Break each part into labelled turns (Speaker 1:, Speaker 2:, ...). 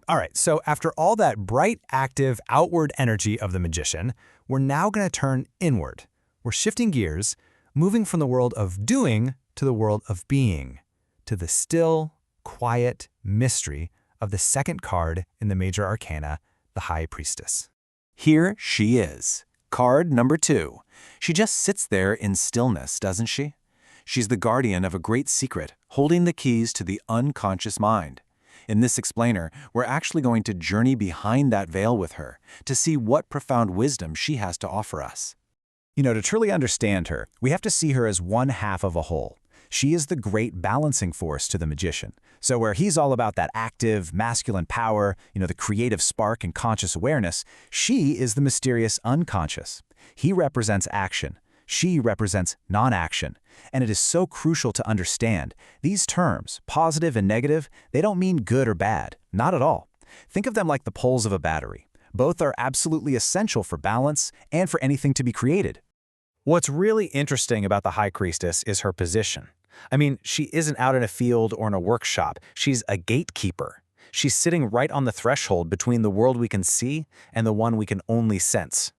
Speaker 1: All right, so after all that bright, active, outward energy of the magician, we're now going to turn inward. We're shifting gears, moving from the world of doing to the world of being, to the still, quiet mystery of the second card in the Major Arcana, the High Priestess.
Speaker 2: Here she is, card number 2. She just sits there in stillness, doesn't she? She's the guardian of a great secret, holding the keys to the unconscious mind. In this explainer, we're actually going to journey behind that veil with her to see what profound wisdom she has to offer us.
Speaker 1: To truly understand her, we have to see her as one half of a whole. She is the great balancing force to the magician. So where he's all about that active, masculine power, the creative spark and conscious awareness, she is the mysterious unconscious. He represents action. She represents non-action. And it is so crucial to understand. These terms, positive and negative, they don't mean good or bad. Not at all. Think of them like the poles of a battery. Both are absolutely essential for balance and for anything to be created. What's really interesting about the High Priestess is her position. She isn't out in a field or in a workshop. She's a gatekeeper. She's sitting right on the threshold between the world we can see and the one we can only sense.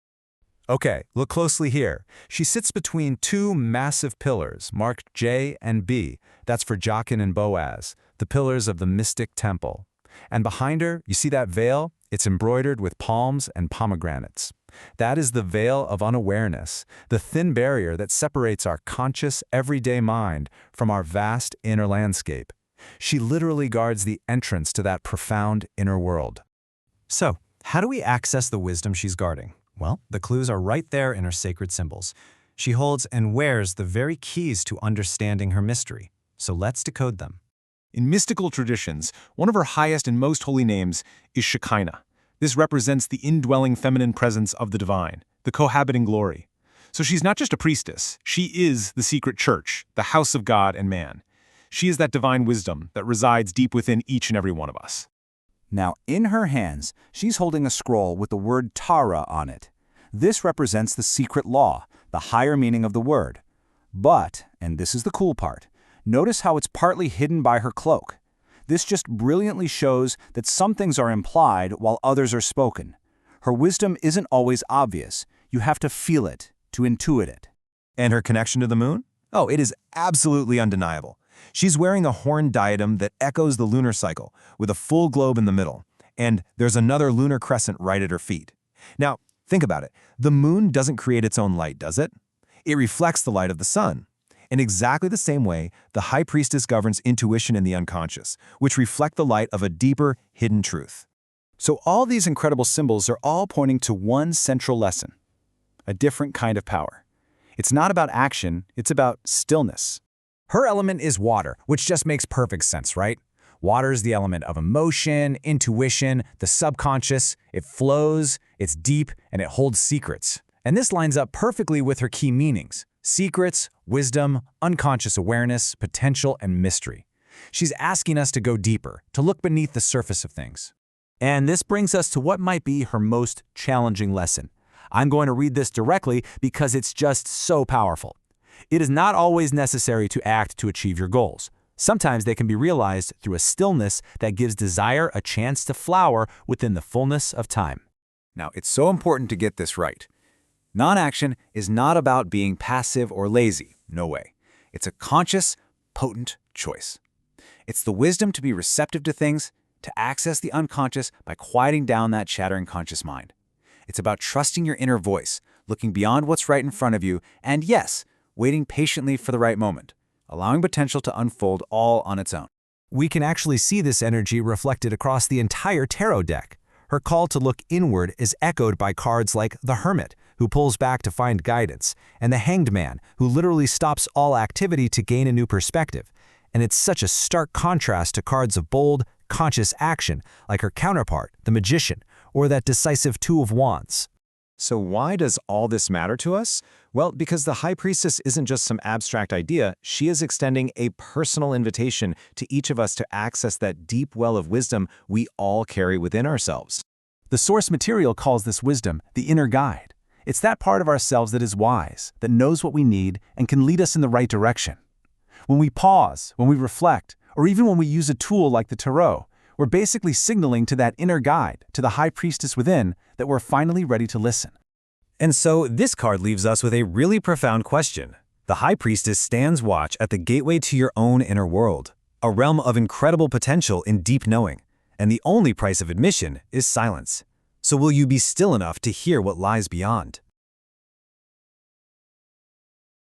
Speaker 1: Okay, look closely here. She sits between two massive pillars, marked J and B. That's for Jachin and Boaz, the pillars of the mystic temple. And behind her, you see that veil? It's embroidered with palms and pomegranates. That is the veil of unawareness, the thin barrier that separates our conscious, everyday mind from our vast inner landscape. She literally guards the entrance to that profound inner world. So, how do we access the wisdom she's guarding? Well, the clues are right there in her sacred symbols. She holds and wears the very keys to understanding her mystery. So let's decode them.
Speaker 2: In mystical traditions, one of her highest and most holy names is Shekinah. This represents the indwelling feminine presence of the divine, the cohabiting glory. So she's not just a priestess, she is the secret church, the house of God and man. She is that divine wisdom that resides deep within each and every one of us.
Speaker 3: Now, in her hands, she's holding a scroll with the word Tora on it. This represents the secret law, the higher meaning of the word. But, and this is the cool part, notice how it's partly hidden by her cloak. This just brilliantly shows that some things are implied while others are spoken. Her wisdom isn't always obvious. You have to feel it, to intuit it.
Speaker 2: And her connection to the moon? Oh, it is absolutely undeniable. She's wearing a horn diadem that echoes the lunar cycle, with a full globe in the middle, and there's another lunar crescent right at her feet. Now, think about it. The moon doesn't create its own light, does it? It reflects the light of the sun. In exactly the same way, the High Priestess governs intuition and the unconscious, which reflect the light of a deeper, hidden truth.
Speaker 3: So all these incredible symbols are all pointing to one central lesson, a different kind of power. It's not about action, it's about stillness.
Speaker 1: Her element is water, which just makes perfect sense, right? Water is the element of emotion, intuition, the subconscious. It flows, it's deep, and it holds secrets. And this lines up perfectly with her key meanings: secrets, wisdom, unconscious awareness, potential, and mystery. She's asking us to go deeper, to look beneath the surface of things.
Speaker 3: And this brings us to what might be her most challenging lesson. I'm going to read this directly because it's just so powerful. It is not always necessary to act to achieve your goals. Sometimes they can be realized through a stillness that gives desire a chance to flower within the fullness of time.
Speaker 2: Now, it's so important to get this right. Non-action is not about being passive or lazy. No way. It's a conscious, potent choice. It's the wisdom to be receptive to things, to access the unconscious by quieting down that chattering conscious mind. It's about trusting your inner voice, looking beyond what's right in front of you, and yes, waiting patiently for the right moment, allowing potential to unfold all on its own.
Speaker 1: We can actually see this energy reflected across the entire tarot deck. Her call to look inward is echoed by cards like the Hermit, who pulls back to find guidance, and the Hanged Man, who literally stops all activity to gain a new perspective. And it's such a stark contrast to cards of bold, conscious action, like her counterpart, the Magician, or that decisive Two of Wands.
Speaker 2: So why does all this matter to us? Well, because the High Priestess isn't just some abstract idea, she is extending a personal invitation to each of us to access that deep well of wisdom we all carry within ourselves.
Speaker 3: The source material calls this wisdom the inner guide. It's that part of ourselves that is wise, that knows what we need, and can lead us in the right direction. When we pause, when we reflect, or even when we use a tool like the tarot,
Speaker 1: We're basically signaling to that inner guide, to the High Priestess within, that we're finally ready to listen.
Speaker 2: And so this card leaves us with a really profound question. The High Priestess stands watch at the gateway to your own inner world, a realm of incredible potential in deep knowing, and the only price of admission is silence. So will you be still enough to hear what lies beyond?